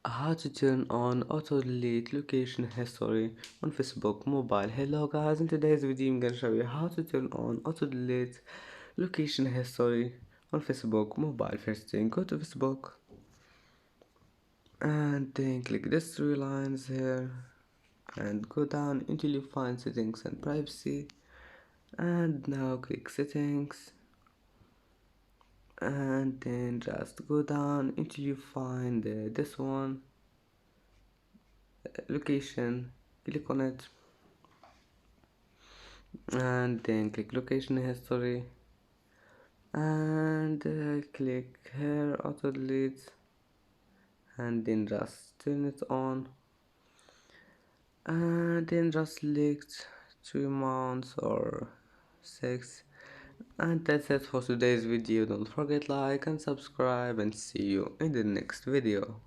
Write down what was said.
How to turn on auto delete location history on Facebook mobile. Hello guys, in today's video I'm gonna show you how to turn on auto delete location history on Facebook mobile. First thing, go to Facebook and then click these three lines here and go down until you find settings and privacy, and now click settings and then just go down until you find this one, location. Click on it and then click location history and click here auto delete and then just turn it on and then just select 3 months or 6, and that's it for today's video. Don't forget like and subscribe, and see you in the next video.